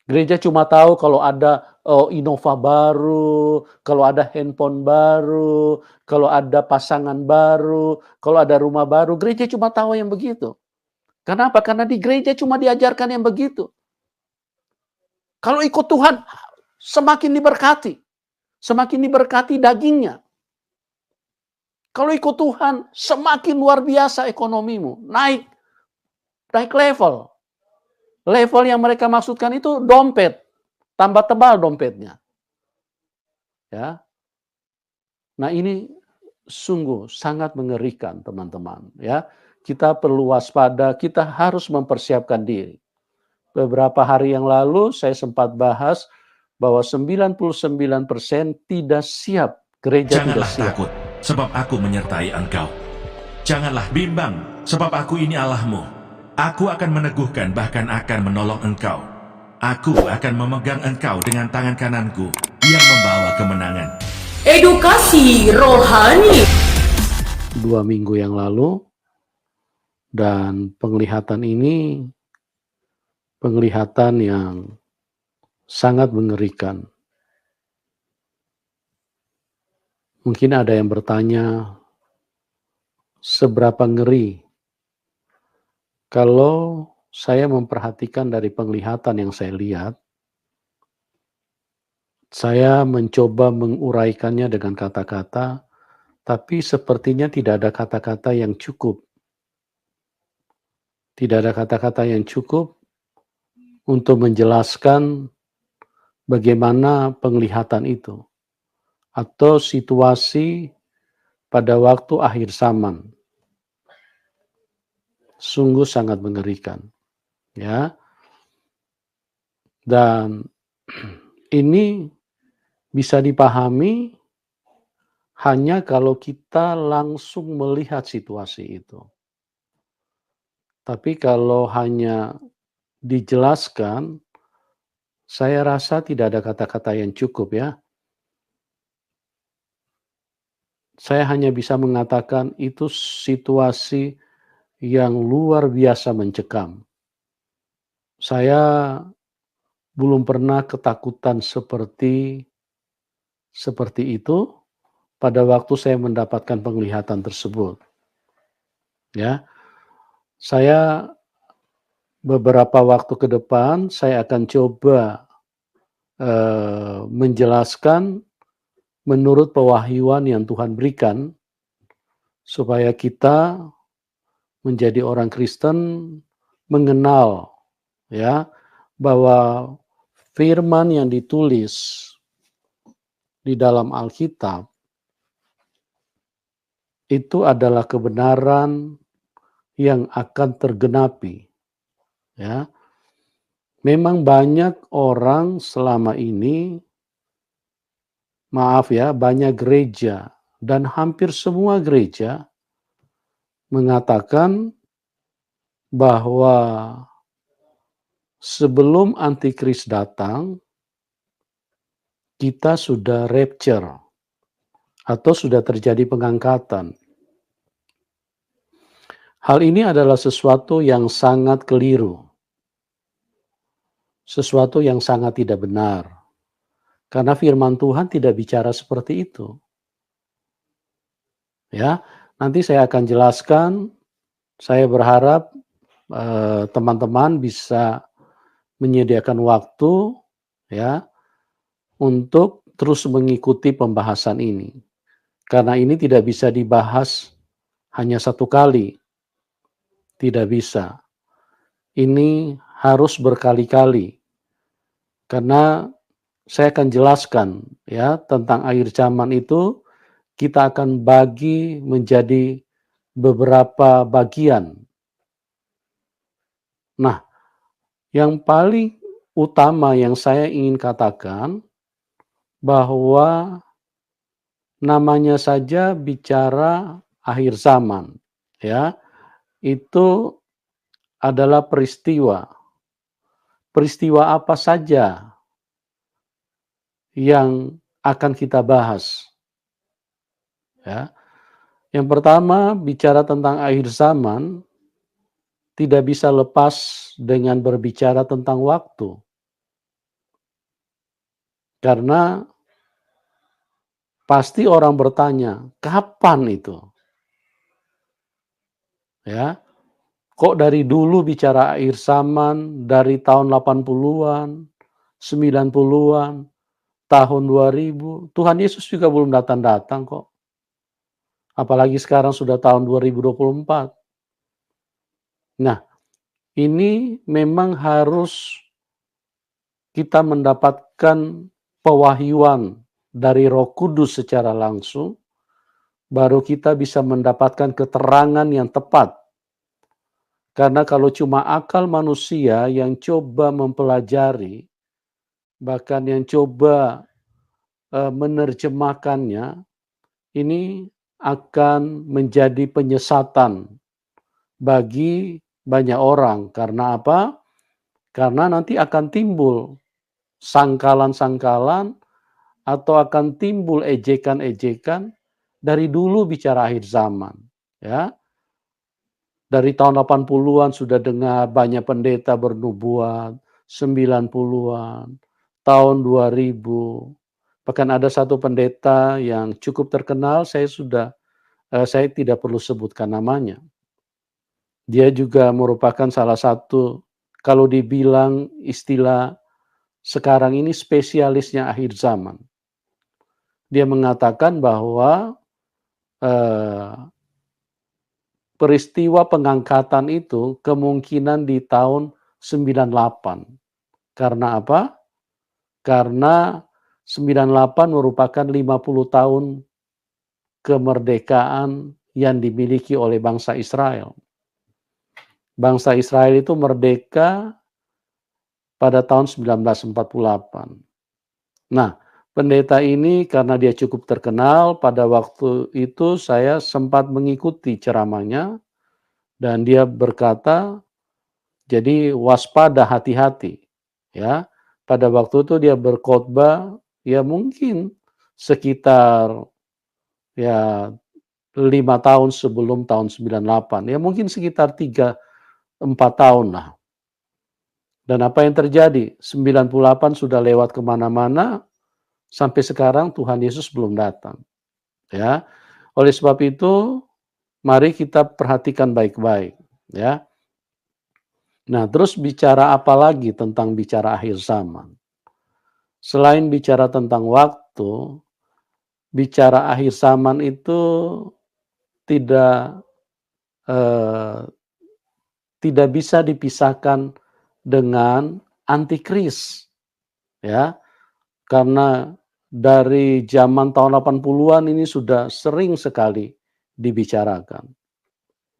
Gereja cuma tahu kalau ada, Innova baru, kalau ada handphone baru, kalau ada pasangan baru, kalau ada rumah baru, gereja cuma tahu yang begitu. Kenapa? Karena di gereja cuma diajarkan yang begitu. Kalau ikut Tuhan, semakin diberkati dagingnya. Kalau ikut Tuhan, semakin luar biasa ekonomimu, naik naik level. Level yang mereka maksudkan itu dompet, tambah tebal dompetnya, ya. Nah, ini sungguh sangat mengerikan, teman-teman, ya. Kita perlu waspada, kita harus mempersiapkan diri. Beberapa hari yang lalu saya sempat bahas bahwa 99% tidak siap, gereja tidak Janganlah siap. takut, sebab aku menyertai engkau. Janganlah bimbang, sebab aku ini Allahmu. Aku akan meneguhkan, bahkan akan menolong engkau. Aku akan memegang engkau dengan tangan kananku yang membawa kemenangan. Edukasi rohani. 2 minggu yang lalu, dan penglihatan ini penglihatan yang sangat mengerikan. Mungkin ada yang bertanya, seberapa ngeri kalau saya memperhatikan dari penglihatan yang saya lihat, saya mencoba menguraikannya dengan kata-kata, tapi sepertinya tidak ada kata-kata yang cukup. Tidak ada kata-kata yang cukup untuk menjelaskan bagaimana penglihatan itu, atau situasi pada waktu akhir zaman. Sungguh sangat mengerikan, ya. Dan ini bisa dipahami hanya kalau kita langsung melihat situasi itu. Tapi kalau hanya dijelaskan, saya rasa tidak ada kata-kata yang cukup, ya. Saya hanya bisa mengatakan itu situasi yang luar biasa mencekam. Saya belum pernah ketakutan seperti itu pada waktu saya mendapatkan penglihatan tersebut, ya. Saya beberapa waktu ke depan saya akan coba, menjelaskan menurut pewahyuan yang Tuhan berikan, supaya kita menjadi orang Kristen mengenal, ya, bahwa firman yang ditulis di dalam Alkitab itu adalah kebenaran yang akan tergenapi, ya. Memang banyak orang selama ini, maaf ya, banyak gereja dan hampir semua gereja mengatakan bahwa sebelum antikris datang, kita sudah rapture atau sudah terjadi pengangkatan. Hal ini adalah sesuatu yang sangat keliru. Sesuatu yang sangat tidak benar. Karena firman Tuhan tidak bicara seperti itu. Ya, nanti saya akan jelaskan. Saya berharap teman-teman bisa menyediakan waktu, ya, untuk terus mengikuti pembahasan ini. Karena ini tidak bisa dibahas hanya satu kali. Tidak bisa. Ini harus berkali-kali. Karena saya akan jelaskan, ya, tentang akhir zaman itu, kita akan bagi menjadi beberapa bagian. Nah, yang paling utama yang saya ingin katakan, bahwa namanya saja bicara akhir zaman, ya, itu adalah peristiwa. Peristiwa apa saja yang akan kita bahas, ya. Yang pertama, bicara tentang akhir zaman tidak bisa lepas dengan berbicara tentang waktu. Karena pasti orang bertanya, kapan itu? Ya, kok dari dulu bicara akhir zaman, dari tahun 80-an, 90-an, tahun 2000, Tuhan Yesus juga belum datang-datang kok. Apalagi sekarang sudah tahun 2024. Nah, ini memang harus kita mendapatkan pewahyuan dari Roh Kudus secara langsung, baru kita bisa mendapatkan keterangan yang tepat. Karena kalau cuma akal manusia yang coba mempelajari, bahkan yang coba menerjemahkannya, ini akan menjadi penyesatan bagi banyak orang. Karena apa? Karena nanti akan timbul sangkalan-sangkalan atau akan timbul ejekan-ejekan dari dulu bicara akhir zaman. Ya, dari tahun 80-an sudah dengar banyak pendeta bernubuat, 90-an, tahun 2000. Bahkan ada satu pendeta yang cukup terkenal, saya tidak perlu sebutkan namanya. Dia juga merupakan salah satu, kalau dibilang istilah sekarang ini spesialisnya akhir zaman. Dia mengatakan bahwa peristiwa pengangkatan itu kemungkinan di tahun 98. Karena apa? Karena 98 merupakan 50 tahun kemerdekaan yang dimiliki oleh bangsa Israel. Bangsa Israel itu merdeka pada tahun 1948. Nah, pendeta ini karena dia cukup terkenal, pada waktu itu saya sempat mengikuti ceramahnya dan dia berkata, jadi waspada, hati-hati. Ya, pada waktu itu dia berkhotbah, ya mungkin sekitar ya 5 tahun sebelum tahun 98, ya mungkin sekitar 3-4 tahun lah. Dan apa yang terjadi? 98 sudah lewat kemana-mana, sampai sekarang Tuhan Yesus belum datang. Ya, oleh sebab itu, mari kita perhatikan baik-baik. Ya. Nah, terus bicara apa lagi tentang bicara akhir zaman? Selain bicara tentang waktu, bicara akhir zaman itu tidak tidak bisa dipisahkan dengan antikris, ya. Karena dari zaman tahun 80-an ini sudah sering sekali dibicarakan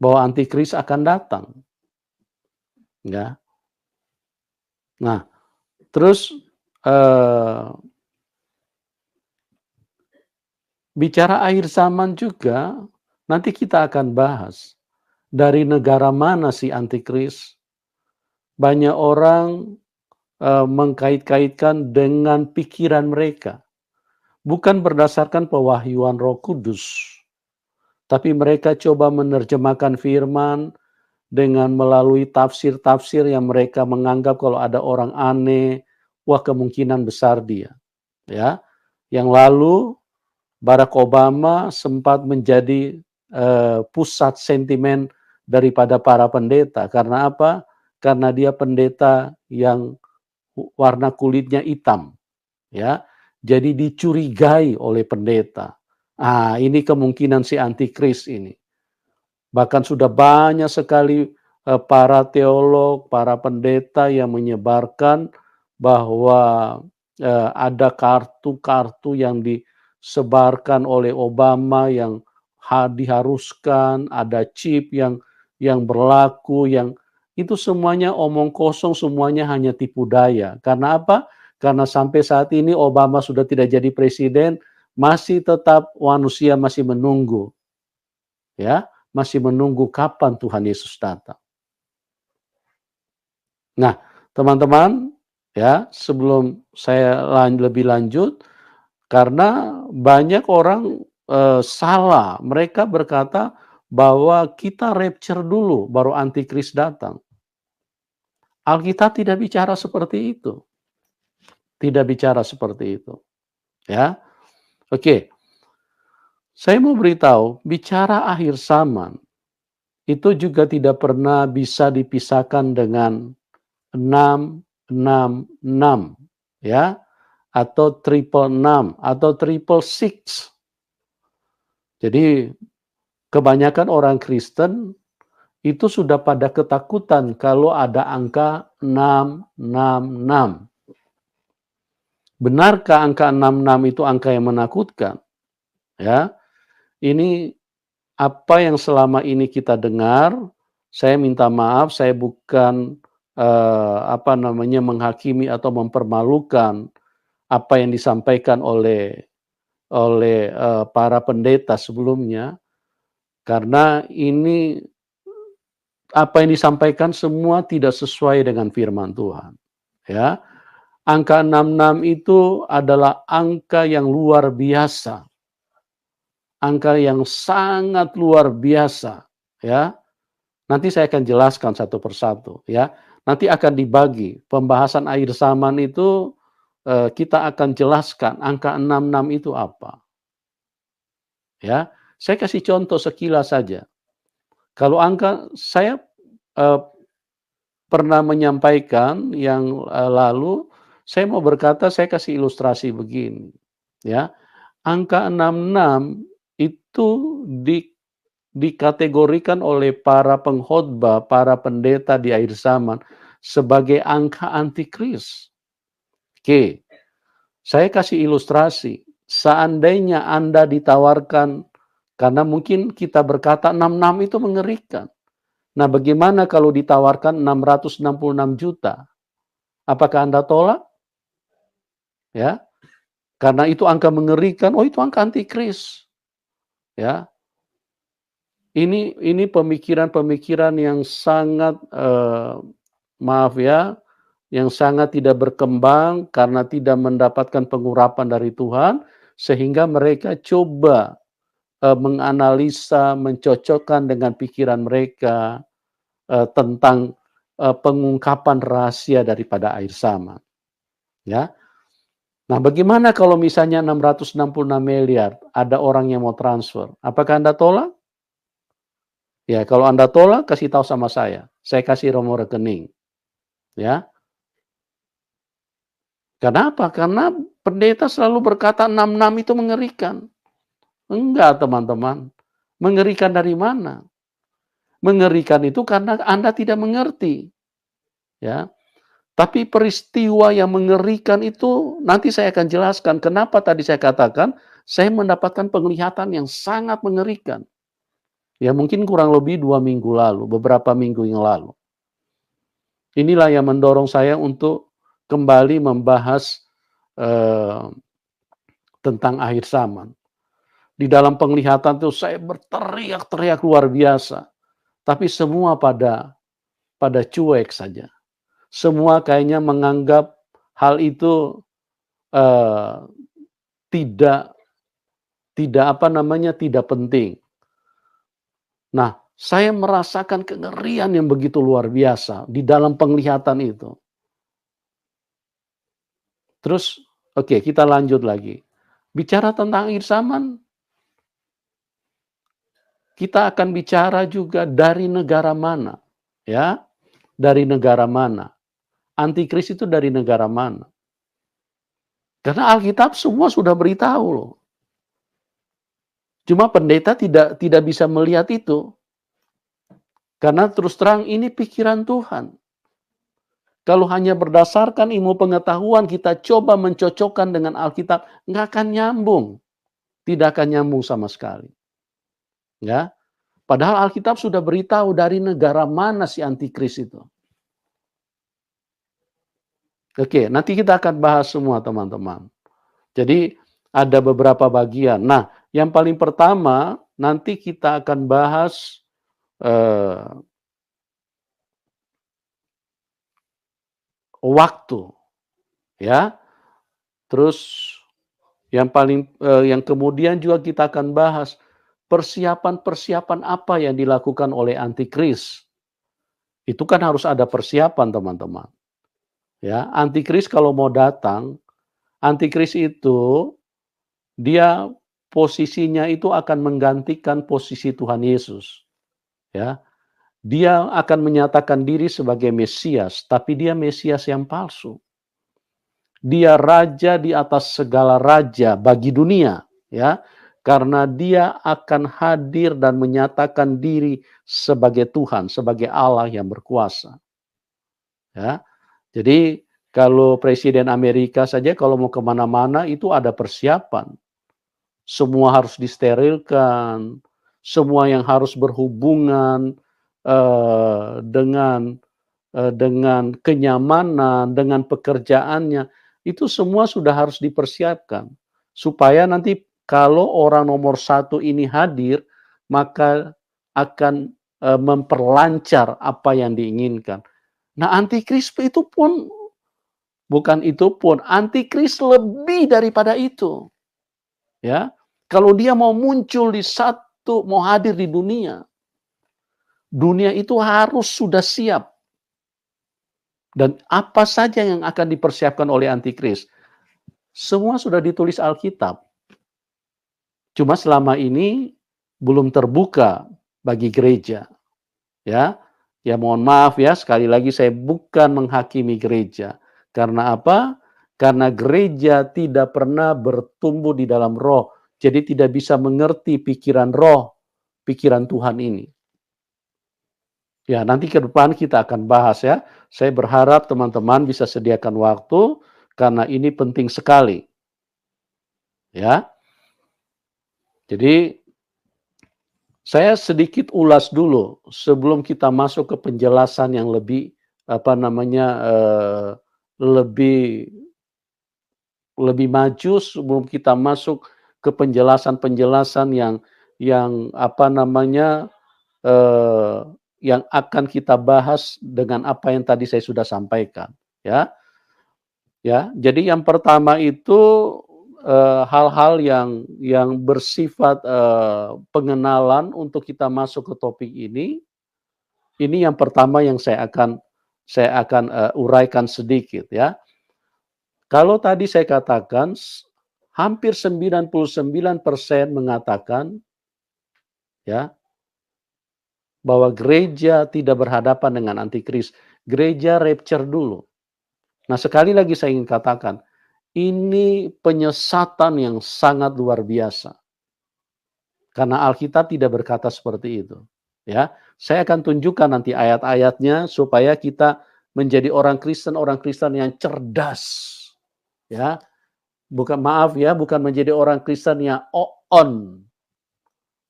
bahwa antikris akan datang, ya. Nah, terus bicara akhir zaman juga nanti kita akan bahas dari negara mana si antikris. Banyak orang mengkait-kaitkan dengan pikiran mereka, bukan berdasarkan pewahyuan Roh Kudus, tapi mereka coba menerjemahkan firman dengan melalui tafsir-tafsir yang mereka menganggap kalau ada orang aneh, wah kemungkinan besar dia. Ya, yang lalu Barack Obama sempat menjadi pusat sentimen daripada para pendeta. Karena apa? Karena dia pendeta yang warna kulitnya hitam, ya. Jadi dicurigai oleh pendeta. Ini kemungkinan si antikris ini. Bahkan sudah banyak sekali para teolog, para pendeta yang menyebarkan bahwa ada kartu-kartu yang disebarkan oleh Obama yang diharuskan, ada chip yang berlaku, yang itu semuanya omong kosong, semuanya hanya tipu daya. Karena apa? Karena sampai saat ini Obama sudah tidak jadi presiden, masih tetap manusia masih menunggu. Ya, masih menunggu kapan Tuhan Yesus datang. Nah, teman-teman, ya, sebelum saya lebih lanjut, karena banyak orang salah, mereka berkata bahwa kita rapture dulu, baru antikris datang. Alkitab tidak bicara seperti itu. Tidak bicara seperti itu, ya. Oke, saya mau beritahu, bicara akhir zaman itu juga tidak pernah bisa dipisahkan dengan 666, ya, atau triple 6 atau triple six. Jadi kebanyakan orang Kristen itu sudah pada ketakutan kalau ada angka 666. Benarkah angka 66 itu angka yang menakutkan? Ya, ini apa yang selama ini kita dengar, saya minta maaf, saya bukan menghakimi atau mempermalukan apa yang disampaikan oleh para pendeta sebelumnya, karena ini apa yang disampaikan semua tidak sesuai dengan firman Tuhan, ya. Angka 66 itu adalah angka yang luar biasa. Angka yang sangat luar biasa, ya. Nanti saya akan jelaskan satu persatu, ya. Nanti akan dibagi pembahasan akhir zaman itu, kita akan jelaskan angka 66 itu apa. Ya, saya kasih contoh sekilas saja. Kalau angka saya pernah menyampaikan yang lalu, saya mau berkata, saya kasih ilustrasi begini, ya. Angka 66 itu dikategorikan oleh para pengkhotbah, para pendeta di akhir zaman sebagai angka antikris. Oke, saya kasih ilustrasi. Seandainya Anda ditawarkan, karena mungkin kita berkata 66 itu mengerikan. Nah, bagaimana kalau ditawarkan 666 juta? Apakah Anda tolak? Ya, karena itu angka mengerikan. Oh, itu angka antikris. Ya, ini pemikiran-pemikiran yang sangat maaf ya, yang sangat tidak berkembang karena tidak mendapatkan pengurapan dari Tuhan, sehingga mereka coba menganalisa, mencocokkan dengan pikiran mereka tentang pengungkapan rahasia daripada akhir zaman. Ya. Nah, bagaimana kalau misalnya 666 miliar ada orang yang mau transfer? Apakah Anda tolak? Ya, kalau Anda tolak, kasih tahu sama saya. Saya kasih nomor rekening. Ya. Kenapa? Karena pendeta selalu berkata 66 itu mengerikan. Enggak, teman-teman. Mengerikan dari mana? Mengerikan itu karena Anda tidak mengerti. Ya. Tapi peristiwa yang mengerikan itu nanti saya akan jelaskan kenapa tadi saya katakan saya mendapatkan penglihatan yang sangat mengerikan. Ya mungkin kurang lebih 2 minggu lalu, beberapa minggu yang lalu. Inilah yang mendorong saya untuk kembali membahas tentang akhir zaman. Di dalam penglihatan itu saya berteriak-teriak luar biasa. Tapi semua pada cuek saja. Semua kayaknya menganggap hal itu tidak penting. Nah, saya merasakan kengerian yang begitu luar biasa di dalam penglihatan itu. Terus, oke, kita lanjut lagi. Bicara tentang akhir zaman, kita akan bicara juga dari negara mana, ya, dari negara mana. Antikris itu dari negara mana? Karena Alkitab semua sudah beritahu loh. Cuma pendeta tidak bisa melihat itu. Karena terus terang ini pikiran Tuhan. Kalau hanya berdasarkan ilmu pengetahuan kita coba mencocokkan dengan Alkitab, nggak akan nyambung. Tidak akan nyambung sama sekali. Ya, padahal Alkitab sudah beritahu dari negara mana si antikris itu. Oke, nanti kita akan bahas semua teman-teman. Jadi ada beberapa bagian. Nah, yang paling pertama nanti kita akan bahas waktu, ya. Terus yang kemudian juga kita akan bahas persiapan-persiapan apa yang dilakukan oleh antikris. Itu kan harus ada persiapan teman-teman. Ya, antikris kalau mau datang, Antikris itu dia posisinya itu akan menggantikan posisi Tuhan Yesus, ya. Dia akan menyatakan diri sebagai Mesias, tapi dia Mesias yang palsu. Dia raja di atas segala raja bagi dunia, ya. Karena dia akan hadir dan menyatakan diri sebagai Tuhan, sebagai Allah yang berkuasa. Ya. Jadi kalau Presiden Amerika saja kalau mau kemana-mana itu ada persiapan. Semua harus disterilkan, semua yang harus berhubungan dengan kenyamanan, dengan pekerjaannya, itu semua sudah harus dipersiapkan. Supaya nanti kalau orang nomor 1 ini hadir, maka akan memperlancar apa yang diinginkan. Nah, antikris itu pun, antikris lebih daripada itu. Ya, kalau dia mau muncul mau hadir di dunia, dunia itu harus sudah siap. Dan apa saja yang akan dipersiapkan oleh antikris, semua sudah ditulis Alkitab. Cuma selama ini belum terbuka bagi gereja. Ya, mohon maaf ya, sekali lagi saya bukan menghakimi gereja. Karena apa? Karena gereja tidak pernah bertumbuh di dalam roh. Jadi tidak bisa mengerti pikiran roh, pikiran Tuhan ini. Ya, nanti ke depan kita akan bahas ya. Saya berharap teman-teman bisa sediakan waktu, karena ini penting sekali. Ya. Jadi, saya sedikit ulas dulu sebelum kita masuk ke penjelasan yang lebih, lebih maju, sebelum kita masuk ke penjelasan-penjelasan yang akan kita bahas dengan apa yang tadi saya sudah sampaikan, ya. Ya, jadi yang pertama itu hal-hal yang bersifat pengenalan untuk kita masuk ke topik ini. Ini yang pertama yang saya akan uraikan sedikit ya. Kalau tadi saya katakan hampir 99% mengatakan ya bahwa gereja tidak berhadapan dengan antikris. Gereja rapture dulu. Nah, sekali lagi saya ingin katakan, ini penyesatan yang sangat luar biasa. Karena Alkitab tidak berkata seperti itu. Ya, saya akan tunjukkan nanti ayat-ayatnya supaya kita menjadi orang Kristen yang cerdas. Ya, bukan menjadi orang Kristen yang on.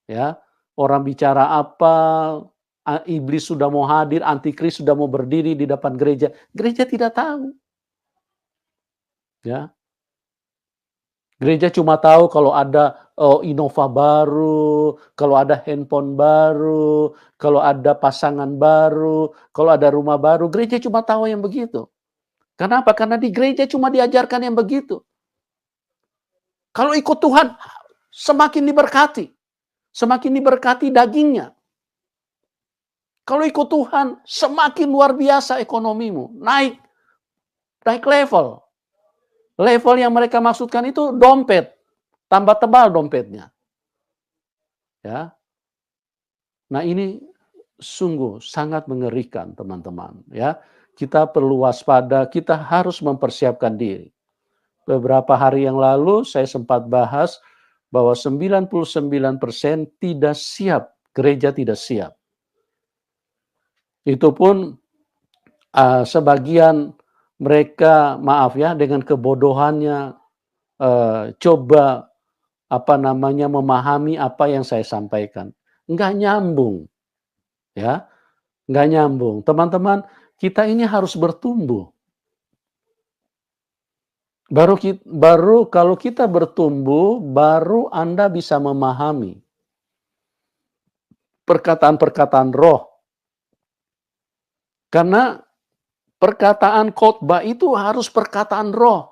Ya, orang bicara apa, iblis sudah mau hadir, antikris sudah mau berdiri di depan gereja. Gereja tidak tahu. Ya. Gereja cuma tahu kalau ada Innova baru, kalau ada handphone baru, kalau ada pasangan baru, kalau ada rumah baru. Gereja cuma tahu yang begitu. Kenapa? Karena di gereja cuma diajarkan yang begitu. Kalau ikut Tuhan, semakin diberkati. Semakin diberkati dagingnya. Kalau ikut Tuhan, semakin luar biasa ekonomimu. Naik level. Level yang mereka maksudkan itu dompet. Tambah tebal dompetnya. Ya. Nah, ini sungguh sangat mengerikan, teman-teman. Ya. Kita perlu waspada, kita harus mempersiapkan diri. Beberapa hari yang lalu saya sempat bahas bahwa 99% tidak siap, gereja tidak siap. Itu pun sebagian mereka, dengan kebodohannya coba memahami apa yang saya sampaikan. Enggak nyambung. Ya. Enggak nyambung. Teman-teman, kita ini harus bertumbuh. Baru kalau kita bertumbuh, baru Anda bisa memahami perkataan-perkataan roh. Karena perkataan khotbah itu harus perkataan roh.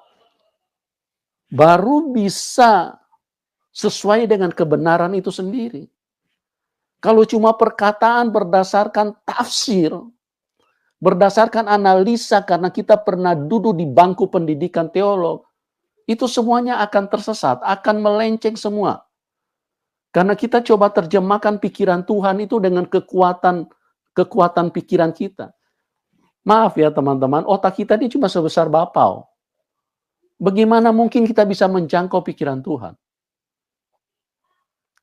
Baru bisa sesuai dengan kebenaran itu sendiri. Kalau cuma perkataan berdasarkan tafsir, berdasarkan analisa karena kita pernah duduk di bangku pendidikan teolog, itu semuanya akan tersesat, akan melenceng semua. Karena kita coba terjemahkan pikiran Tuhan itu dengan kekuatan pikiran kita. Maaf ya teman-teman, otak kita ini cuma sebesar bapau. Bagaimana mungkin kita bisa menjangkau pikiran Tuhan?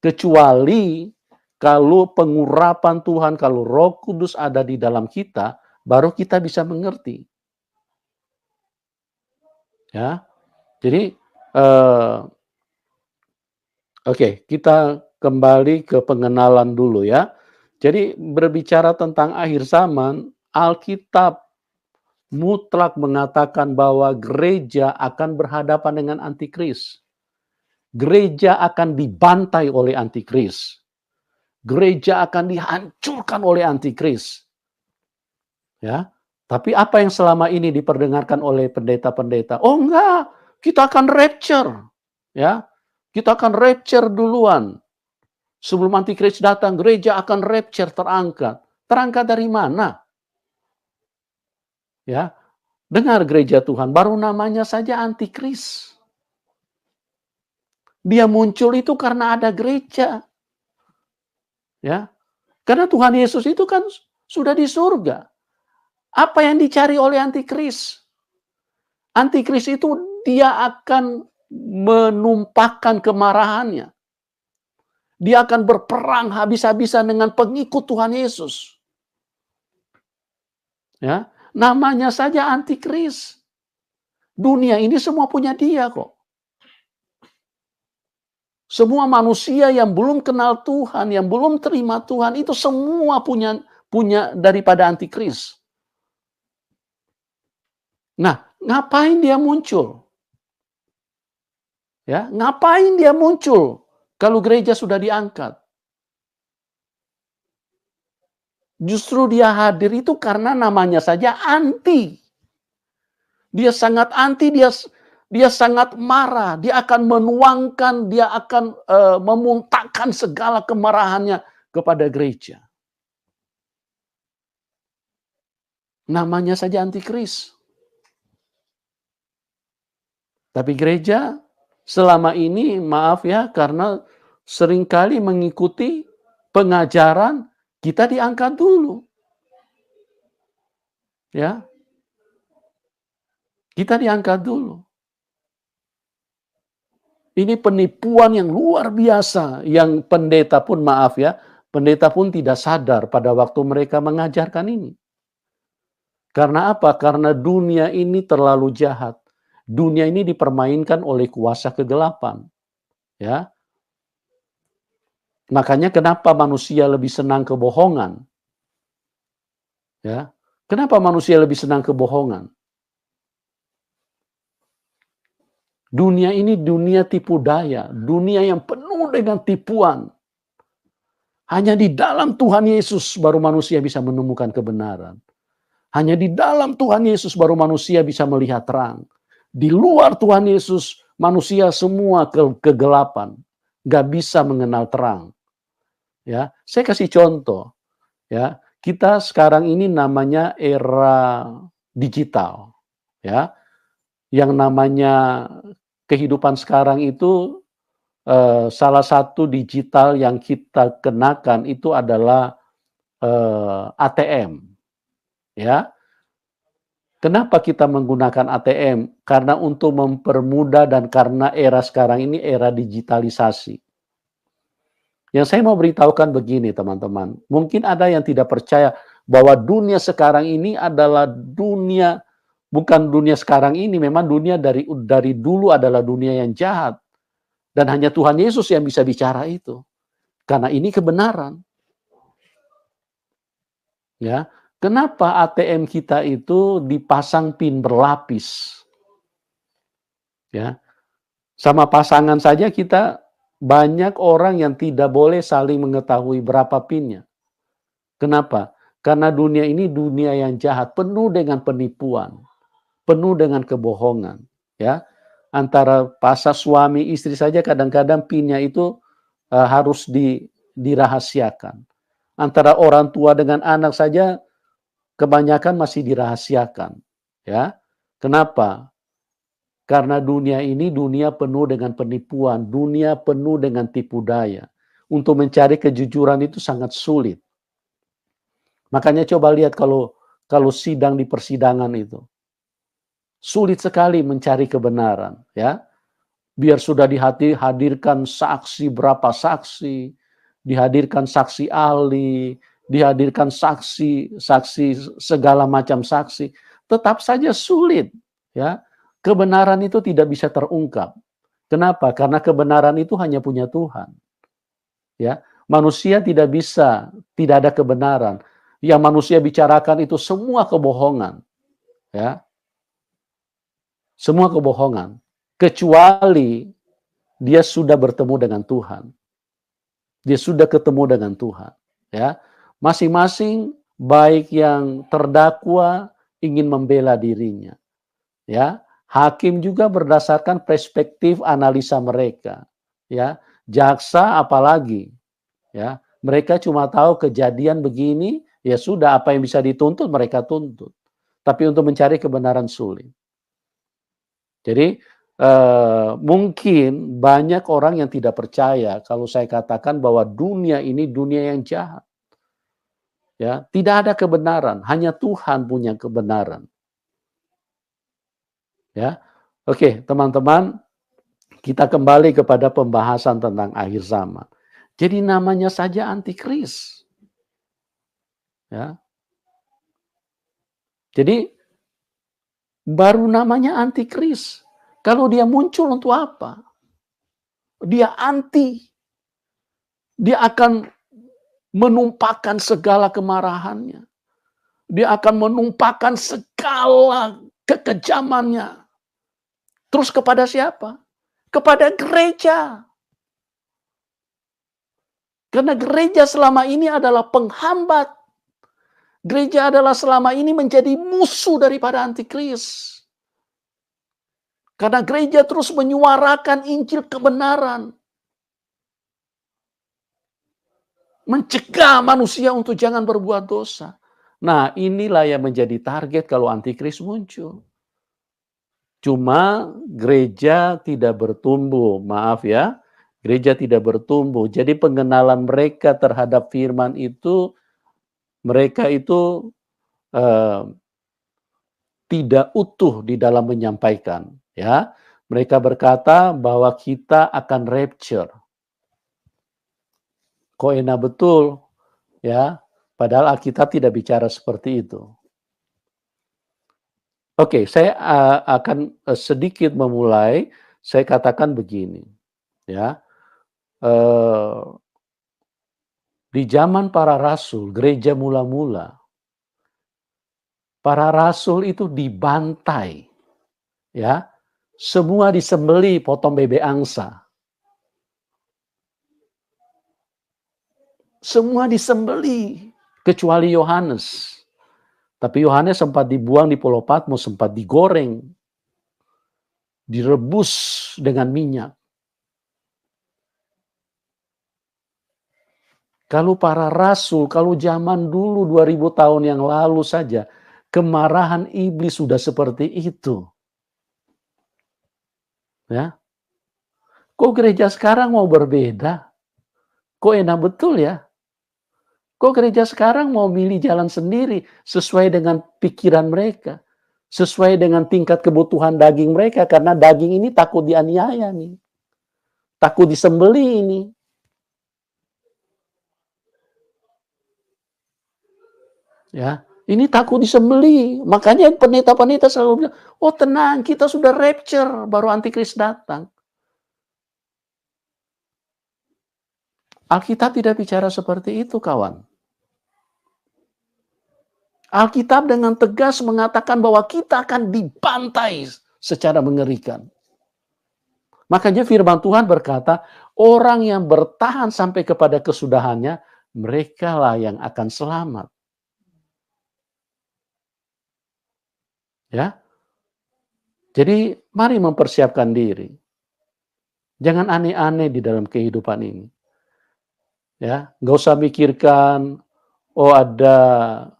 Kecuali kalau pengurapan Tuhan, kalau Roh Kudus ada di dalam kita, baru kita bisa mengerti. Ya, jadi oke, kita kembali ke pengenalan dulu ya. Jadi berbicara tentang akhir zaman, Alkitab mutlak mengatakan bahwa gereja akan berhadapan dengan antikris. Gereja akan dibantai oleh antikris. Gereja akan dihancurkan oleh antikris. Ya. Tapi apa yang selama ini diperdengarkan oleh pendeta-pendeta? Oh enggak, kita akan rapture. Ya. Kita akan rapture duluan. Sebelum antikris datang, gereja akan rapture, terangkat. Terangkat dari mana? Ya. Dengar gereja Tuhan, baru namanya saja antikris. Dia muncul itu karena ada gereja. Ya. Karena Tuhan Yesus itu kan sudah di surga. Apa yang dicari oleh antikris? Antikris itu dia akan menumpahkan kemarahannya. Dia akan berperang habis-habisan dengan pengikut Tuhan Yesus. Ya, namanya saja antikris. Dunia ini semua punya dia kok. Semua manusia yang belum kenal Tuhan, yang belum terima Tuhan, itu semua punya daripada antikris. Nah, ngapain dia muncul? Ya, ngapain dia muncul kalau gereja sudah diangkat? Justru dia hadir itu karena namanya saja anti. Dia sangat anti, dia sangat marah, dia akan menuangkan, dia akan memuntahkan segala kemarahannya kepada gereja. Namanya saja antikris. Tapi gereja selama ini, maaf ya, karena seringkali mengikuti pengajaran, kita diangkat dulu. Ya. Kita diangkat dulu. Ini penipuan yang luar biasa, yang pendeta pun, maaf ya, pendeta pun tidak sadar pada waktu mereka mengajarkan ini. Karena apa? Karena dunia ini terlalu jahat. Dunia ini dipermainkan oleh kuasa kegelapan. Ya. Makanya kenapa manusia lebih senang kebohongan? Ya. Kenapa manusia lebih senang kebohongan? Dunia ini dunia tipu daya, dunia yang penuh dengan tipuan. Hanya di dalam Tuhan Yesus baru manusia bisa menemukan kebenaran. Hanya di dalam Tuhan Yesus baru manusia bisa melihat terang. Di luar Tuhan Yesus, manusia semua kegelapan. Gak bisa mengenal terang. Ya, saya kasih contoh. Ya, kita sekarang ini namanya era digital. Ya, yang namanya kehidupan sekarang itu salah satu digital yang kita kenakan itu adalah ATM. Ya. Kenapa kita menggunakan ATM? Karena untuk mempermudah dan karena era sekarang ini era digitalisasi. Yang saya mau beritahukan begini teman-teman, mungkin ada yang tidak percaya bahwa dunia sekarang ini adalah dunia, bukan dunia sekarang ini, memang dunia dari dulu adalah dunia yang jahat. Dan hanya Tuhan Yesus yang bisa bicara itu. Karena ini kebenaran. Ya. Kenapa ATM kita itu dipasang pin berlapis? Ya. Sama pasangan saja kita banyak orang yang tidak boleh saling mengetahui berapa pinnya. Kenapa? Karena dunia ini dunia yang jahat, penuh dengan penipuan, penuh dengan kebohongan, ya. Antara pasang suami istri saja kadang-kadang pinnya itu harus dirahasiakan. Antara orang tua dengan anak saja kebanyakan masih dirahasiakan, ya. Kenapa? Karena dunia ini dunia penuh dengan penipuan, dunia penuh dengan tipu daya. Untuk mencari kejujuran itu sangat sulit. Makanya coba lihat kalau sidang di persidangan itu. Sulit sekali mencari kebenaran, ya. Biar sudah dihadirkan saksi berapa saksi, dihadirkan saksi ahli, dihadirkan saksi segala macam saksi, tetap saja sulit, ya. Kebenaran itu tidak bisa terungkap. Kenapa? Karena kebenaran itu hanya punya Tuhan. Ya, manusia tidak bisa, tidak ada kebenaran. Yang manusia bicarakan itu semua kebohongan, ya. Semua kebohongan. Kecuali dia sudah bertemu dengan Tuhan. Dia sudah ketemu dengan Tuhan, ya. Masing-masing baik yang terdakwa ingin membela dirinya, ya. Hakim juga berdasarkan perspektif analisa mereka, ya. Jaksa apalagi, ya. Mereka cuma tahu kejadian begini, ya sudah apa yang bisa dituntut mereka tuntut. Tapi untuk mencari kebenaran sulit. Jadi mungkin banyak orang yang tidak percaya kalau saya katakan bahwa dunia ini dunia yang jahat. Ya, tidak ada kebenaran, hanya Tuhan punya kebenaran. Ya. Oke, teman-teman, kita kembali kepada pembahasan tentang akhir zaman. Jadi namanya saja antikris. Ya. Jadi baru namanya antikris. Kalau dia muncul untuk apa? Dia anti. Dia akan menumpahkan segala kemarahannya. Dia akan menumpahkan segala kekejamannya. Terus kepada siapa? Kepada gereja. Karena gereja selama ini adalah penghambat. Gereja adalah selama ini menjadi musuh daripada antikris. Karena gereja terus menyuarakan Injil kebenaran. Mencegah manusia untuk jangan berbuat dosa. Nah, inilah yang menjadi target kalau antikris muncul. Cuma gereja tidak bertumbuh, maaf ya. Gereja tidak bertumbuh. Jadi pengenalan mereka terhadap firman itu, mereka itu tidak utuh di dalam menyampaikan. Ya, mereka berkata bahwa kita akan rapture. Kok enak betul, ya. Padahal Alkitab tidak bicara seperti itu. Oke, saya akan sedikit memulai. Saya katakan begini, ya. Di zaman para rasul, gereja mula-mula, para rasul itu dibantai, ya. Semua disembeli potong bebek angsa. Semua disembeli kecuali Yohanes. Tapi Yohanes sempat dibuang di Pulau Patmos, sempat digoreng, direbus dengan minyak. Kalau para rasul, kalau zaman dulu 2000 tahun yang lalu saja, kemarahan iblis sudah seperti itu. Ya. Kok gereja sekarang mau berbeda? Kok enak betul ya? Kok gereja sekarang mau milih jalan sendiri sesuai dengan pikiran mereka, sesuai dengan tingkat kebutuhan daging mereka, karena daging ini takut dianiaya nih, takut disembeli ini. Ya, ini takut disembeli. Makanya pendeta-pendeta selalu bilang, oh tenang, kita sudah rapture, baru antikris datang. Alkitab tidak bicara seperti itu, kawan. Alkitab dengan tegas mengatakan bahwa kita akan dibantai secara mengerikan. Makanya firman Tuhan berkata, orang yang bertahan sampai kepada kesudahannya, merekalah yang akan selamat. Ya. Jadi mari mempersiapkan diri. Jangan aneh-aneh di dalam kehidupan ini. Ya, nggak usah mikirkan, oh ada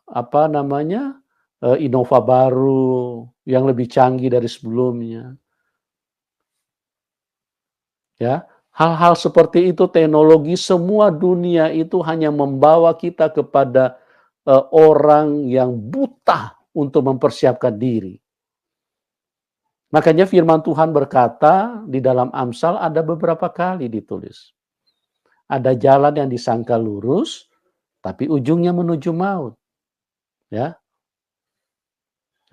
Innova baru yang lebih canggih dari sebelumnya. Ya, hal-hal seperti itu teknologi semua dunia itu hanya membawa kita kepada orang yang buta untuk mempersiapkan diri. Makanya firman Tuhan berkata di dalam Amsal ada beberapa kali ditulis. Ada jalan yang disangka lurus, tapi ujungnya menuju maut. Ya,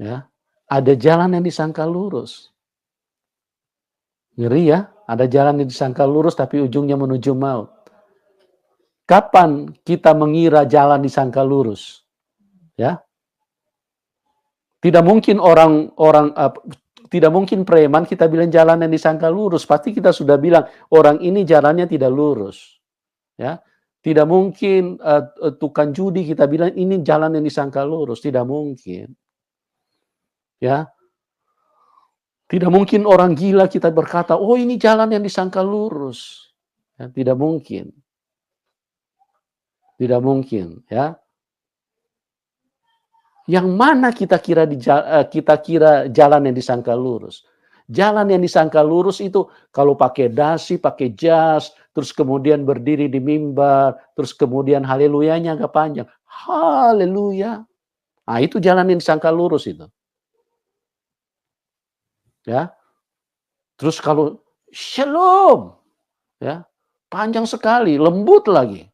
ya. Ada jalan yang disangka lurus. Ngeri ya, ada jalan yang disangka lurus tapi ujungnya menuju maut. Kapan kita mengira jalan disangka lurus? Ya, tidak mungkin tidak mungkin preman kita bilang jalan yang disangka lurus. Pasti kita sudah bilang orang ini jalannya tidak lurus. Ya, tidak mungkin tukang judi kita bilang ini jalan yang disangka lurus. Tidak mungkin. Ya, tidak mungkin orang gila kita berkata, oh ini jalan yang disangka lurus. Ya, tidak mungkin. Tidak mungkin. Ya. Yang mana kita kira jalan yang disangka lurus? Jalan yang disangka lurus itu kalau pakai dasi, pakai jas, terus kemudian berdiri di mimbar, terus kemudian haleluyanya agak panjang. Haleluya. Nah, itu jalan yang disangka lurus itu. Ya. Terus kalau shalom, ya, panjang sekali, lembut lagi.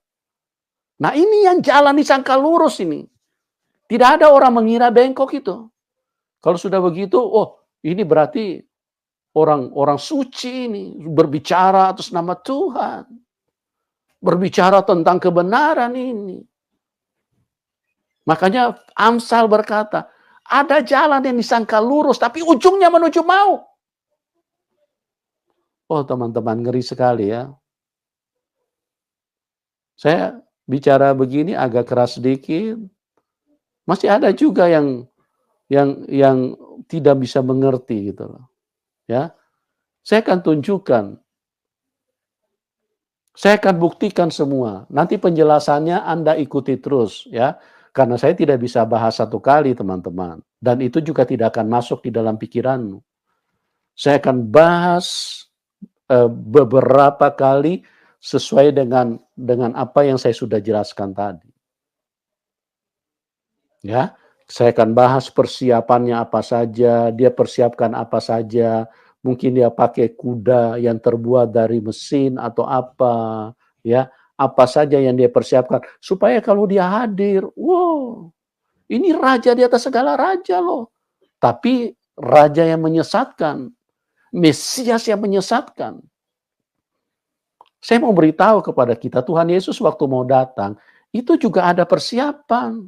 Nah, ini yang jalan disangka lurus ini. Tidak ada orang mengira bengkok itu. Kalau sudah begitu, oh ini berarti orang suci ini berbicara atas nama Tuhan. Berbicara tentang kebenaran ini. Makanya Amsal berkata, ada jalan yang disangka lurus tapi ujungnya menuju maut. Oh teman-teman, ngeri sekali ya. Saya bicara begini agak keras sedikit. Masih ada juga yang tidak bisa mengerti gitu loh. Ya. Saya akan tunjukkan. Saya akan buktikan semua. Nanti penjelasannya Anda ikuti terus ya. Karena saya tidak bisa bahas satu kali teman-teman. Dan itu juga tidak akan masuk di dalam pikiranmu. Saya akan bahas beberapa kali sesuai dengan apa yang saya sudah jelaskan tadi. Ya, saya akan bahas persiapannya apa saja, dia persiapkan apa saja, mungkin dia pakai kuda yang terbuat dari mesin atau apa, ya, apa saja yang dia persiapkan supaya kalau dia hadir, wow, ini raja di atas segala raja loh. Tapi raja yang menyesatkan, Mesias yang menyesatkan. Saya mau beritahu kepada kita, Tuhan Yesus waktu mau datang, itu juga ada persiapan.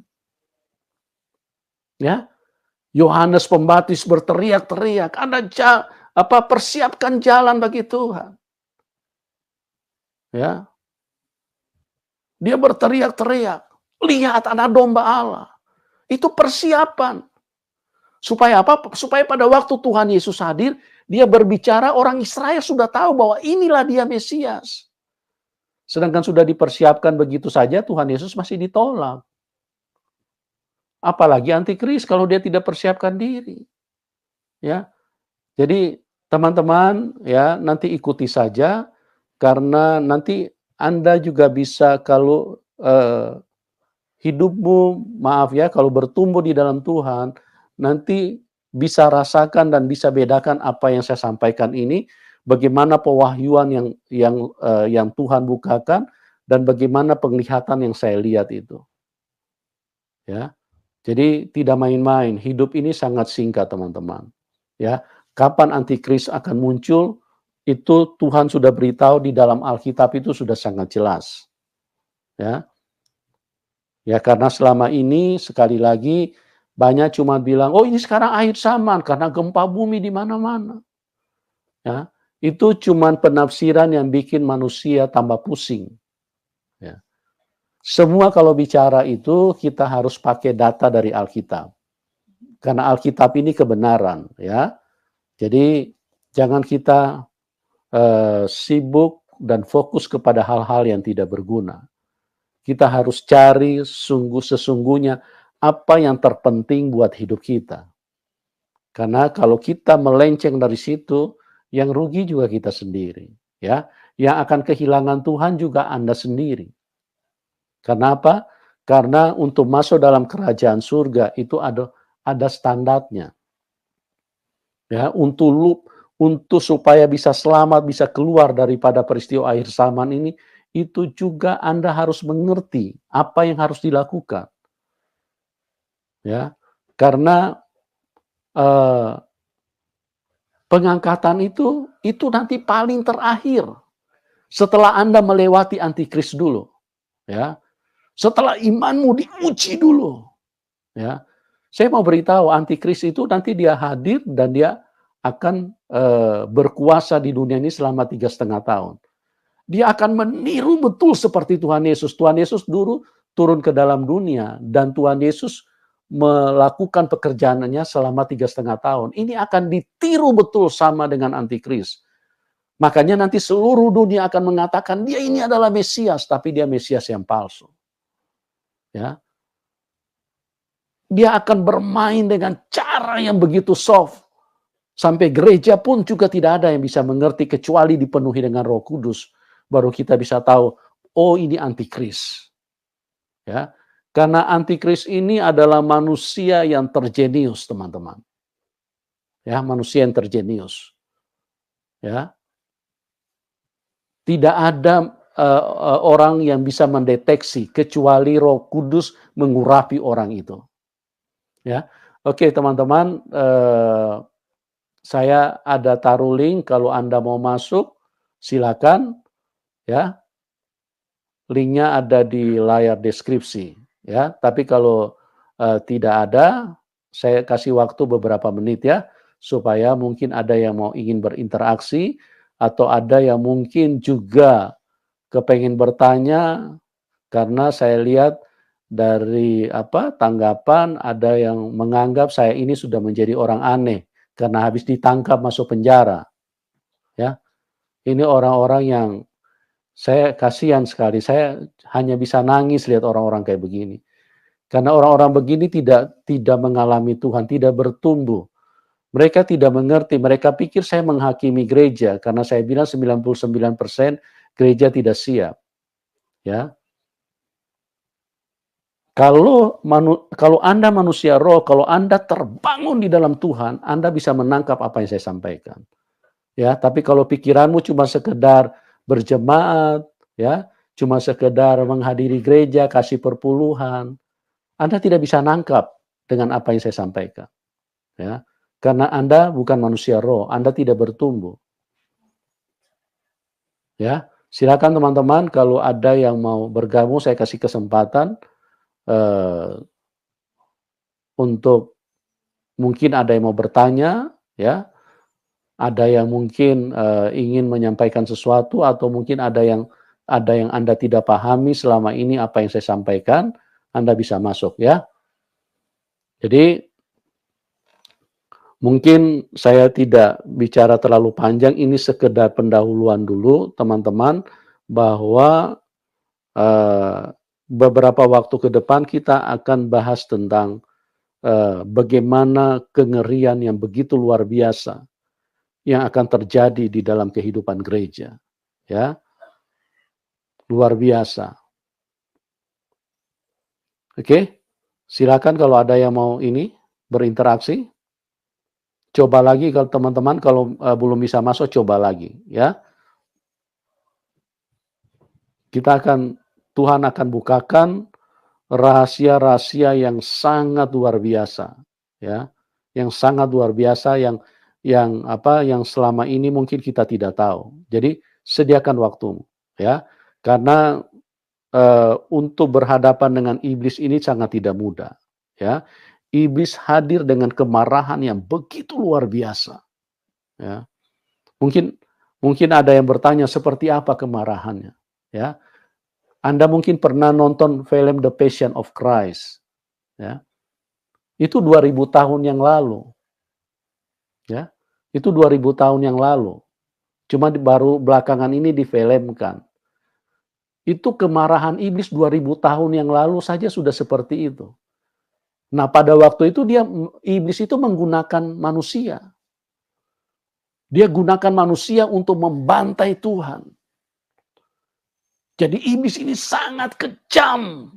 Ya, Yohanes Pembaptis berteriak-teriak, persiapkan jalan bagi Tuhan. Ya, dia berteriak-teriak, lihat anak domba Allah. Itu persiapan. Supaya apa? Supaya pada waktu Tuhan Yesus hadir, dia berbicara, orang Israel sudah tahu bahwa inilah dia Mesias. Sedangkan sudah dipersiapkan begitu saja, Tuhan Yesus masih ditolak. Apalagi antikris kalau dia tidak persiapkan diri. Ya. Jadi teman-teman ya nanti ikuti saja karena nanti Anda juga bisa kalau hidupmu kalau bertumbuh di dalam Tuhan nanti bisa rasakan dan bisa bedakan apa yang saya sampaikan ini, bagaimana pewahyuan yang Tuhan bukakan dan bagaimana penglihatan yang saya lihat itu. Ya. Jadi tidak main-main, hidup ini sangat singkat teman-teman. Ya, kapan antikris akan muncul, itu Tuhan sudah beritahu di dalam Alkitab itu sudah sangat jelas. Ya. Ya karena selama ini sekali lagi banyak cuma bilang, oh ini sekarang akhir zaman karena gempa bumi di mana-mana. Ya, itu cuma penafsiran yang bikin manusia tambah pusing. Ya. Semua kalau bicara itu kita harus pakai data dari Alkitab. Karena Alkitab ini kebenaran, ya. Jadi jangan kita sibuk dan fokus kepada hal-hal yang tidak berguna. Kita harus cari sesungguhnya apa yang terpenting buat hidup kita. Karena kalau kita melenceng dari situ, yang rugi juga kita sendiri, ya. Yang akan kehilangan Tuhan juga Anda sendiri. Kenapa? Karena untuk masuk dalam kerajaan surga itu ada standarnya. Ya, untuk supaya bisa selamat, bisa keluar daripada peristiwa akhir zaman ini, itu juga Anda harus mengerti apa yang harus dilakukan. Ya, karena pengangkatan itu nanti paling terakhir. Setelah Anda melewati antikris dulu, ya. Setelah imanmu diuji dulu, ya. Saya mau beritahu antikris itu nanti dia hadir dan dia akan berkuasa di dunia ini selama 3,5 tahun. Dia akan meniru betul seperti Tuhan Yesus. Tuhan Yesus dulu turun ke dalam dunia dan Tuhan Yesus melakukan pekerjaannya selama 3,5 tahun. Ini akan ditiru betul sama dengan antikris. Makanya nanti seluruh dunia akan mengatakan dia ini adalah Mesias, tapi dia Mesias yang palsu. Ya. Dia akan bermain dengan cara yang begitu soft. Sampai gereja pun juga tidak ada yang bisa mengerti kecuali dipenuhi dengan Roh Kudus. Baru kita bisa tahu, oh ini antikris. Ya. Karena antikris ini adalah manusia yang terjenius, teman-teman. Ya, manusia yang terjenius. Ya. Tidak ada orang yang bisa mendeteksi kecuali Roh Kudus mengurapi orang itu. Ya, oke teman-teman, saya ada taruh link kalau Anda mau masuk, silakan. Ya, linknya ada di layar deskripsi. Ya, tapi kalau tidak ada, saya kasih waktu beberapa menit ya, supaya mungkin ada yang mau ingin berinteraksi atau ada yang mungkin juga kepengen bertanya, karena saya lihat dari tanggapan ada yang menganggap saya ini sudah menjadi orang aneh karena habis ditangkap masuk penjara. Ya. Ini orang-orang yang saya kasihan sekali. Saya hanya bisa nangis lihat orang-orang kayak begini. Karena orang-orang begini tidak mengalami Tuhan, tidak bertumbuh. Mereka tidak mengerti, mereka pikir saya menghakimi gereja karena saya bilang 99% gereja tidak siap. Ya. Kalau Anda manusia roh, kalau Anda terbangun di dalam Tuhan, Anda bisa menangkap apa yang saya sampaikan. Ya, tapi kalau pikiranmu cuma sekedar berjemaat, ya, cuma sekedar menghadiri gereja, kasih perpuluhan, Anda tidak bisa nangkap dengan apa yang saya sampaikan. Ya. Karena Anda bukan manusia roh, Anda tidak bertumbuh. Ya, silakan teman-teman kalau ada yang mau bergabung, saya kasih kesempatan untuk mungkin ada yang mau bertanya, ya, ada yang mungkin ingin menyampaikan sesuatu atau mungkin ada yang Anda tidak pahami selama ini apa yang saya sampaikan, Anda bisa masuk ya. Jadi mungkin saya tidak bicara terlalu panjang, ini sekedar pendahuluan dulu teman-teman, bahwa beberapa waktu ke depan kita akan bahas tentang bagaimana kengerian yang begitu luar biasa yang akan terjadi di dalam kehidupan gereja. Ya, luar biasa. Oke, silakan kalau ada yang mau ini berinteraksi. Coba lagi kalau teman-teman, kalau belum bisa masuk, coba lagi ya. Tuhan akan bukakan rahasia-rahasia yang sangat luar biasa, ya, yang sangat luar biasa yang selama ini mungkin kita tidak tahu. Jadi sediakan waktumu, ya, karena untuk berhadapan dengan iblis ini sangat tidak mudah, ya. Iblis hadir dengan kemarahan yang begitu luar biasa. Ya. Mungkin ada yang bertanya seperti apa kemarahannya. Ya. Anda mungkin pernah nonton film The Passion of Christ. Ya. Itu 2000 tahun yang lalu. Ya. Itu 2000 tahun yang lalu. Cuma baru belakangan ini difilmkan. Itu kemarahan iblis 2000 tahun yang lalu saja sudah seperti itu. Nah, pada waktu itu iblis itu menggunakan manusia. Dia gunakan manusia untuk membantai Tuhan. Jadi iblis ini sangat kejam.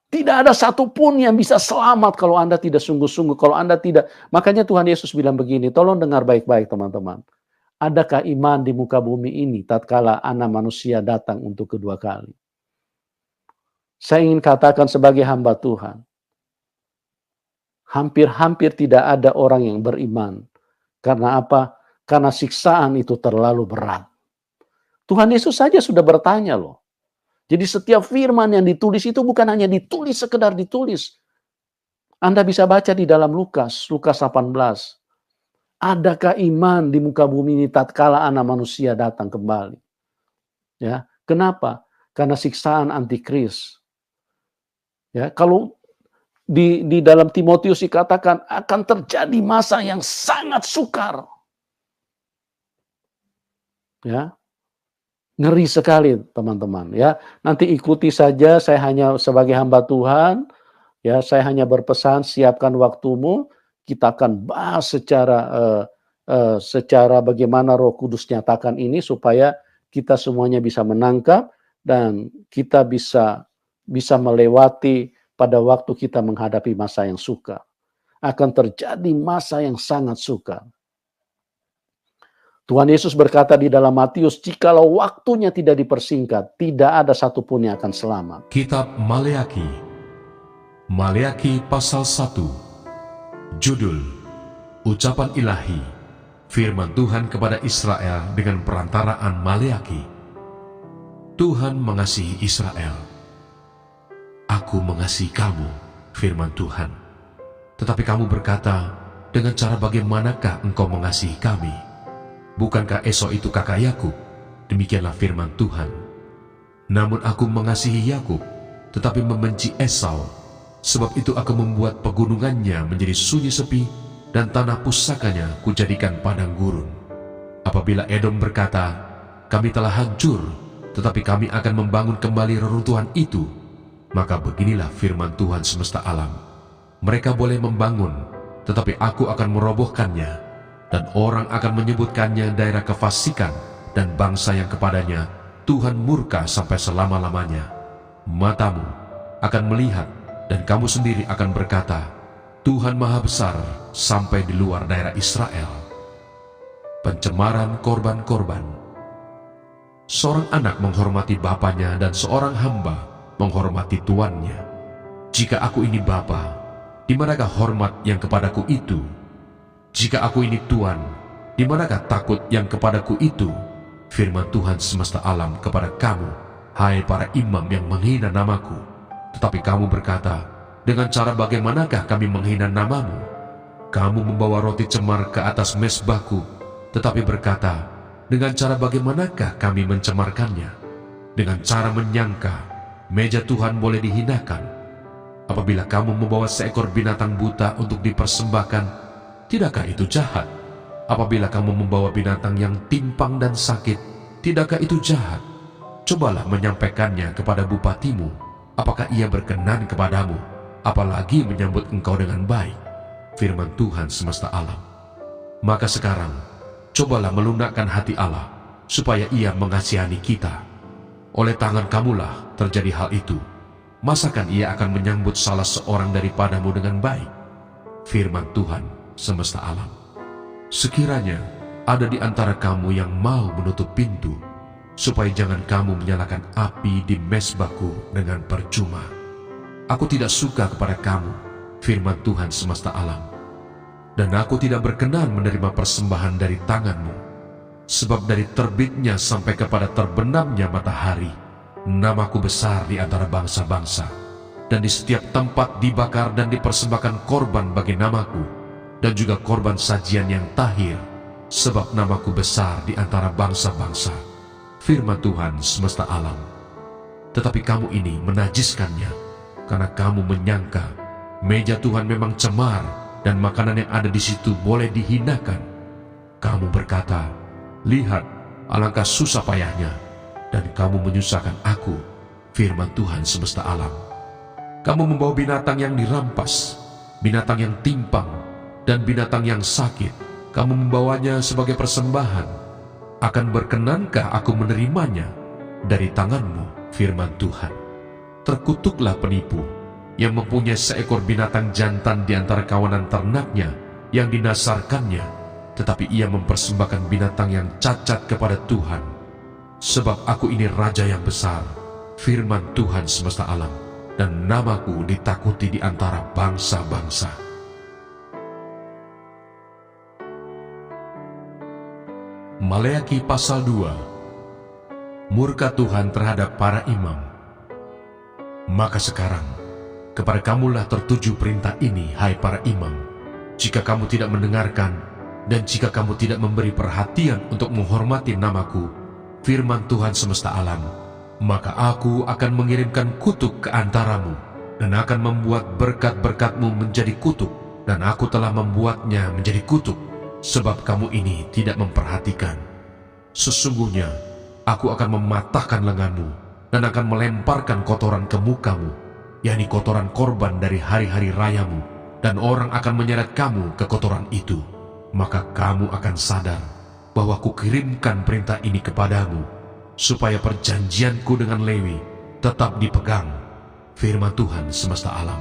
Tidak ada satupun yang bisa selamat kalau Anda tidak sungguh-sungguh. Kalau Anda tidak, makanya Tuhan Yesus bilang begini, tolong dengar baik-baik teman-teman. Adakah iman di muka bumi ini tatkala Anak Manusia datang untuk kedua kali? Saya ingin katakan sebagai hamba Tuhan, hampir-hampir tidak ada orang yang beriman. Karena apa? Karena siksaan itu terlalu berat. Tuhan Yesus saja sudah bertanya loh. Jadi setiap firman yang ditulis itu bukan hanya ditulis sekedar ditulis. Anda bisa baca di dalam Lukas 18. Adakah iman di muka bumi ini tatkala Anak Manusia datang kembali? Ya, kenapa? Karena siksaan antikris. Ya, kalau di dalam Timotius dikatakan akan terjadi masa yang sangat sukar. Ya. Ngeri sekali teman-teman ya. Nanti ikuti saja, saya hanya sebagai hamba Tuhan ya, saya hanya berpesan siapkan waktumu, kita akan bahas secara bagaimana Roh Kudus nyatakan ini supaya kita semuanya bisa menangkap dan kita bisa melewati pada waktu kita menghadapi masa yang sukar. Akan terjadi masa yang sangat sukar. Tuhan Yesus berkata di dalam Matius, jikalau waktunya tidak dipersingkat, tidak ada satupun yang akan selamat. Kitab Maleaki pasal 1. Judul, Ucapan Ilahi, firman Tuhan kepada Israel dengan perantaraan Maleaki. Tuhan mengasihi Israel. Aku mengasihi kamu, firman Tuhan. Tetapi kamu berkata, dengan cara bagaimanakah engkau mengasihi kami? Bukankah Esau itu kakak Yakub? Demikianlah firman Tuhan. Namun aku mengasihi Yakub, tetapi membenci Esau. Sebab itu aku membuat pegunungannya menjadi sunyi sepi, dan tanah pusakanya kujadikan padang gurun. Apabila Edom berkata, kami telah hancur, tetapi kami akan membangun kembali reruntuhan itu, maka beginilah firman Tuhan semesta alam. Mereka boleh membangun, tetapi aku akan merobohkannya. Dan orang akan menyebutkannya daerah kefasikan dan bangsa yang kepadanya Tuhan murka sampai selama-lamanya. Matamu akan melihat dan kamu sendiri akan berkata, Tuhan Maha Besar sampai di luar daerah Israel. Pencemaran korban-korban. Seorang anak menghormati bapaknya dan seorang hamba menghormati tuannya. Jika aku ini bapa, di manakah hormat yang kepadaku itu? Jika aku ini Tuhan, di manakah takut yang kepadaku itu? Firman Tuhan semesta alam kepada kamu, hai para imam yang menghina namaku. Tetapi kamu berkata, dengan cara bagaimanakah kami menghina namamu? Kamu membawa roti cemar ke atas mezbahku, tetapi berkata, dengan cara bagaimanakah kami mencemarkannya? Dengan cara menyangka, meja Tuhan boleh dihinakan. Apabila kamu membawa seekor binatang buta untuk dipersembahkan, tidakkah itu jahat? Apabila kamu membawa binatang yang timpang dan sakit, tidakkah itu jahat? Cobalah menyampaikannya kepada bupatimu. Apakah ia berkenan kepadamu? Apalagi menyambut engkau dengan baik? Firman Tuhan semesta alam. Maka sekarang, cobalah melunakkan hati Allah, supaya ia mengasihani kita. Oleh tangan kamulah terjadi hal itu. Masakan ia akan menyambut salah seorang daripadamu dengan baik? Firman Tuhan semesta alam. Sekiranya ada di antara kamu yang mau menutup pintu, supaya jangan kamu menyalakan api di mezbahku dengan percuma. Aku tidak suka kepada kamu, firman Tuhan semesta alam. Dan aku tidak berkenan menerima persembahan dari tanganmu. Sebab dari terbitnya sampai kepada terbenamnya matahari, namaku besar di antara bangsa-bangsa. Dan di setiap tempat dibakar dan dipersembahkan korban bagi namaku, dan juga korban sajian yang tahir, sebab namaku besar di antara bangsa-bangsa. Firman Tuhan semesta alam. Tetapi kamu ini menajiskannya, karena kamu menyangka meja Tuhan memang cemar, dan makanan yang ada di situ boleh dihinakan. Kamu berkata, lihat, alangkah susah payahnya, dan kamu menyusahkan aku. Firman Tuhan semesta alam. Kamu membawa binatang yang dirampas, binatang yang timpang, dan binatang yang sakit, kamu membawanya sebagai persembahan. Akan berkenankah aku menerimanya dari tanganmu, firman Tuhan? Terkutuklah penipu yang mempunyai seekor binatang jantan di antara kawanan ternaknya yang dinasarkannya, tetapi ia mempersembahkan binatang yang cacat kepada Tuhan. Sebab aku ini Raja yang besar, firman Tuhan semesta alam, dan namaku ditakuti di antara bangsa-bangsa. Maleaki pasal 2. Murka Tuhan terhadap para imam. Maka sekarang, kepada kamulah tertuju perintah ini, hai para imam. Jika kamu tidak mendengarkan, dan jika kamu tidak memberi perhatian untuk menghormati namaku, firman Tuhan semesta alam, maka aku akan mengirimkan kutuk ke antaramu, dan akan membuat berkat-berkatmu menjadi kutuk, dan aku telah membuatnya menjadi kutuk, sebab kamu ini tidak memperhatikan. Sesungguhnya, aku akan mematahkan lenganmu, dan akan melemparkan kotoran ke mukamu, yakni kotoran korban dari hari-hari rayamu, dan orang akan menyeret kamu ke kotoran itu. Maka kamu akan sadar bahwa kukirimkan perintah ini kepadamu, supaya perjanjianku dengan Lewi tetap dipegang, firman Tuhan semesta alam.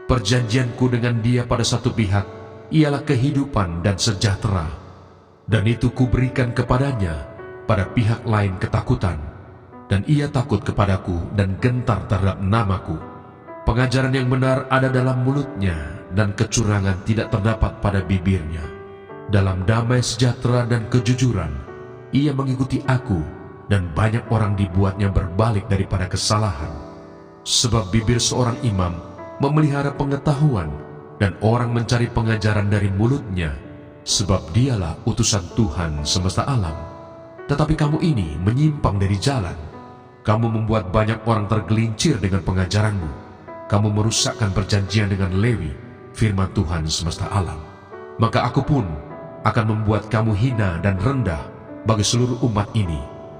Perjanjianku dengan dia pada satu pihak ialah kehidupan dan sejahtera, dan itu kuberikan kepadanya pada pihak lain ketakutan, dan ia takut kepadaku dan gentar terhadap namaku. Pengajaran yang benar ada dalam mulutnya, dan kecurangan tidak terdapat pada bibirnya. Dalam damai sejahtera dan kejujuran ia mengikuti aku, dan banyak orang dibuatnya berbalik daripada kesalahan. Sebab bibir seorang imam memelihara pengetahuan, dan orang mencari pengajaran dari mulutnya, sebab dialah utusan Tuhan semesta alam. Tetapi kamu ini menyimpang dari jalan. Kamu membuat banyak orang tergelincir dengan pengajaranmu. Kamu merusakkan perjanjian dengan Lewi, firman Tuhan semesta alam. Maka aku pun akan membuat kamu hina dan rendah bagi seluruh umat ini,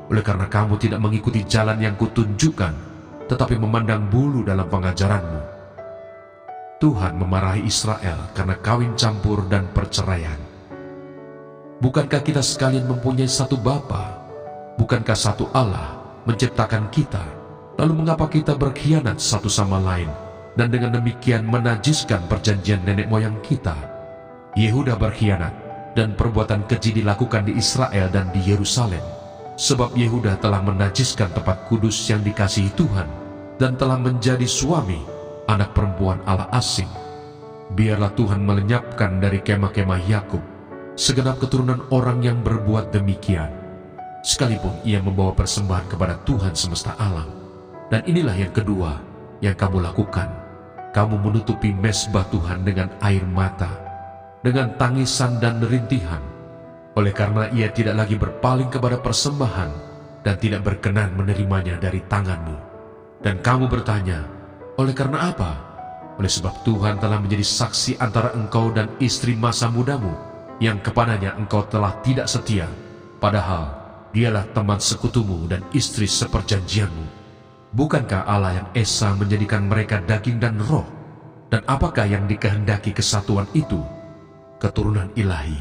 oleh karena kamu tidak mengikuti jalan yang kutunjukkan, tetapi memandang bulu dalam pengajaranmu. Tuhan memarahi Israel karena kawin campur dan perceraian. Bukankah kita sekalian mempunyai satu Bapa? Bukankah satu Allah menciptakan kita? Lalu mengapa kita berkhianat satu sama lain, dan dengan demikian menajiskan perjanjian nenek moyang kita? Yehuda berkhianat, dan perbuatan keji dilakukan di Israel dan di Yerusalem, sebab Yehuda telah menajiskan tempat kudus yang dikasihi Tuhan, dan telah menjadi suami anak perempuan Allah asing. Biarlah Tuhan melenyapkan dari kemah-kemah Yakub segenap keturunan orang yang berbuat demikian, sekalipun ia membawa persembahan kepada Tuhan semesta alam. Dan inilah yang kedua yang kamu lakukan. Kamu menutupi mezbah Tuhan dengan air mata, dengan tangisan dan rintihan, oleh karena ia tidak lagi berpaling kepada persembahan dan tidak berkenan menerimanya dari tanganmu. Dan kamu bertanya, oleh karena apa? Oleh sebab Tuhan telah menjadi saksi antara engkau dan istri masa mudamu, yang kepadanya engkau telah tidak setia, padahal dialah teman sekutumu dan istri seperjanjianmu. Bukankah Allah yang esa menjadikan mereka daging dan roh? Dan apakah yang dikehendaki kesatuan itu? Keturunan ilahi.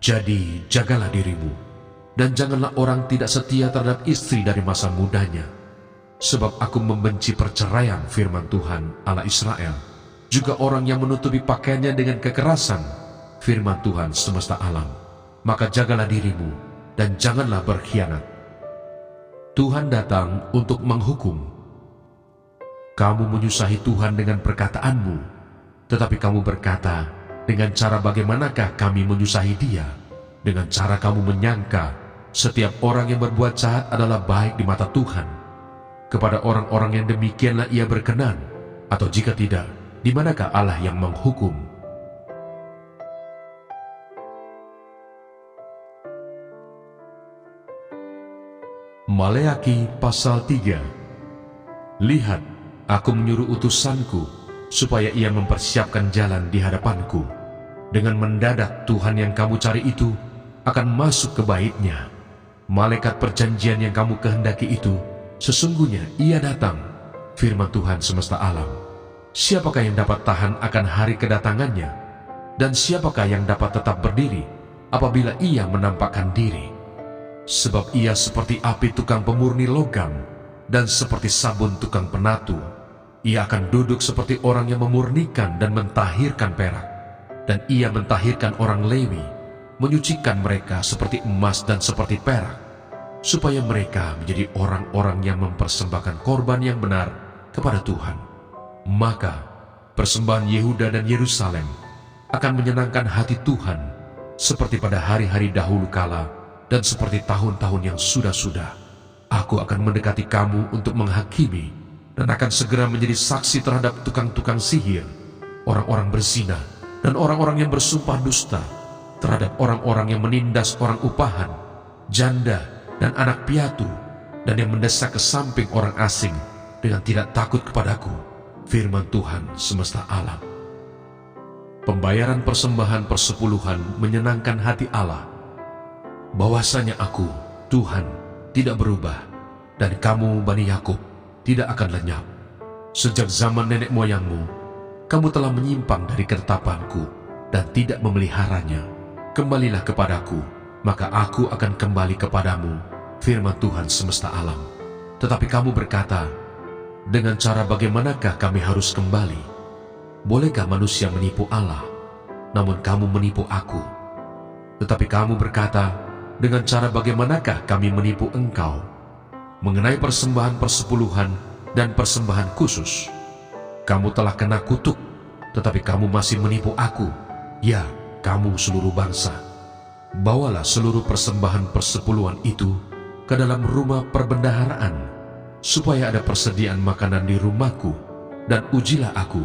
Jadi jagalah dirimu, dan janganlah orang tidak setia terhadap istri dari masa mudanya. Sebab aku membenci perceraian, firman Tuhan Allah Israel, juga orang yang menutupi pakaiannya dengan kekerasan, firman Tuhan semesta alam. Maka jagalah dirimu, dan janganlah berkhianat. Tuhan datang untuk menghukum. Kamu menyusahi Tuhan dengan perkataanmu, tetapi kamu berkata, dengan cara bagaimanakah kami menyusahi Dia? Dengan cara kamu menyangka setiap orang yang berbuat jahat adalah baik di mata Tuhan. Kepada orang-orang yang demikianlah ia berkenan, atau jika tidak, di manakah Allah yang menghukum? Maleaki pasal 3. Lihat, aku menyuruh utusanku supaya ia mempersiapkan jalan di hadapanku. Dengan mendadak Tuhan yang kamu cari itu akan masuk ke bait-Nya. Malaikat perjanjian yang kamu kehendaki itu, sesungguhnya ia datang, firman Tuhan semesta alam. Siapakah yang dapat tahan akan hari kedatangannya? Dan siapakah yang dapat tetap berdiri apabila ia menampakkan diri? Sebab ia seperti api tukang pemurni logam dan seperti sabun tukang penatu. Ia akan duduk seperti orang yang memurnikan dan mentahirkan perak. Dan ia mentahirkan orang Lewi, menyucikan mereka seperti emas dan seperti perak, supaya mereka menjadi orang-orang yang mempersembahkan korban yang benar kepada Tuhan. Maka persembahan Yehuda dan Yerusalem akan menyenangkan hati Tuhan, seperti pada hari-hari dahulu kala dan seperti tahun-tahun yang sudah-sudah. Aku akan mendekati kamu untuk menghakimi dan akan segera menjadi saksi terhadap tukang-tukang sihir, orang-orang berzina, dan orang-orang yang bersumpah dusta, terhadap orang-orang yang menindas orang upahan, janda, dan anak piatu, dan yang mendesak ke samping orang asing dengan tidak takut kepadaku, firman Tuhan semesta alam. Pembayaran persembahan persepuluhan menyenangkan hati Allah, bahwasanya aku, Tuhan, tidak berubah, dan kamu, Bani Yakub, tidak akan lenyap. Sejak zaman nenek moyangmu, kamu telah menyimpang dari ketetapanku dan tidak memeliharanya. Kembalilah kepadaku, maka aku akan kembali kepadamu, firman Tuhan semesta alam. Tetapi kamu berkata, dengan cara bagaimanakah kami harus kembali? Bolehkah manusia menipu Allah? Namun kamu menipu aku. Tetapi kamu berkata, dengan cara bagaimanakah kami menipu engkau? Mengenai persembahan persepuluhan dan persembahan khusus, kamu telah kena kutuk, tetapi kamu masih menipu aku. Ya, kamu seluruh bangsa. Bawalah seluruh persembahan persepuluhan itu ke dalam rumah perbendaharaan, supaya ada persediaan makanan di rumahku, dan ujilah aku,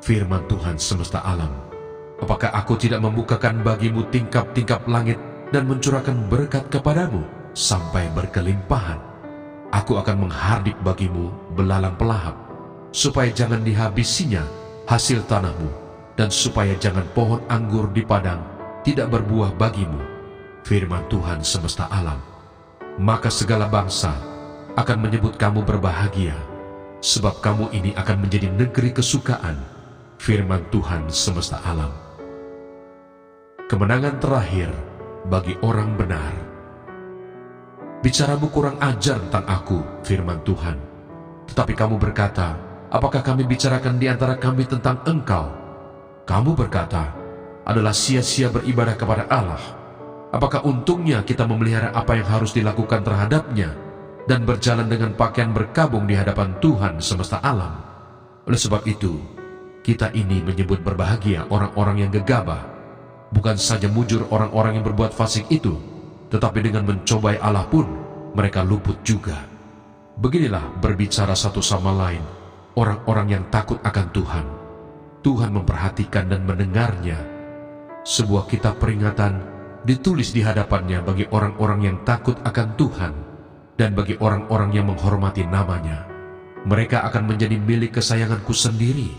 firman Tuhan semesta alam. Apakah aku tidak membukakan bagimu tingkap-tingkap langit dan mencurahkan berkat kepadamu sampai berkelimpahan? Aku akan menghardik bagimu belalang pelahap, supaya jangan dihabisinya hasil tanahmu, dan supaya jangan pohon anggur di padang tidak berbuah bagimu, firman Tuhan semesta alam. Maka segala bangsa akan menyebut kamu berbahagia, sebab kamu ini akan menjadi negeri kesukaan, firman Tuhan semesta alam. Kemenangan terakhir bagi orang benar. Bicaramu kurang ajar tentang aku, firman Tuhan. Tetapi kamu berkata, apakah kami bicarakan di antara kami tentang engkau? Kamu berkata, adalah sia-sia beribadah kepada Allah. Apakah untungnya kita memelihara apa yang harus dilakukan terhadapnya dan berjalan dengan pakaian berkabung di hadapan Tuhan semesta alam? Oleh sebab itu, kita ini menyebut berbahagia orang-orang yang gegabah, bukan saja mujur orang-orang yang berbuat fasik itu, tetapi dengan mencobai Allah pun mereka luput juga. Beginilah berbicara satu sama lain orang-orang yang takut akan Tuhan. Tuhan memperhatikan dan mendengarnya. Sebuah kitab peringatan ditulis di hadapannya bagi orang-orang yang takut akan Tuhan dan bagi orang-orang yang menghormati namanya. Mereka akan menjadi milik kesayanganku sendiri,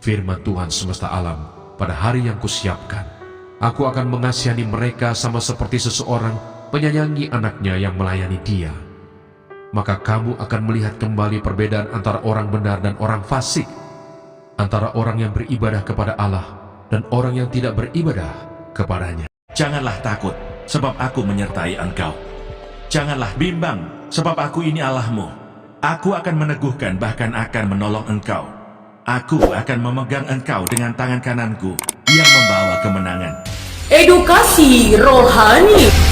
firman Tuhan semesta alam, pada hari yang kusiapkan. Aku akan mengasihani mereka sama seperti seseorang menyayangi anaknya yang melayani dia. Maka kamu akan melihat kembali perbedaan antara orang benar dan orang fasik, antara orang yang beribadah kepada Allah dan orang yang tidak beribadah kepadanya. Janganlah takut, sebab aku menyertai engkau. Janganlah bimbang, sebab aku ini Allahmu. Aku akan meneguhkan, bahkan akan menolong engkau. Aku akan memegang engkau dengan tangan kananku yang membawa kemenangan. Edukasi rohani.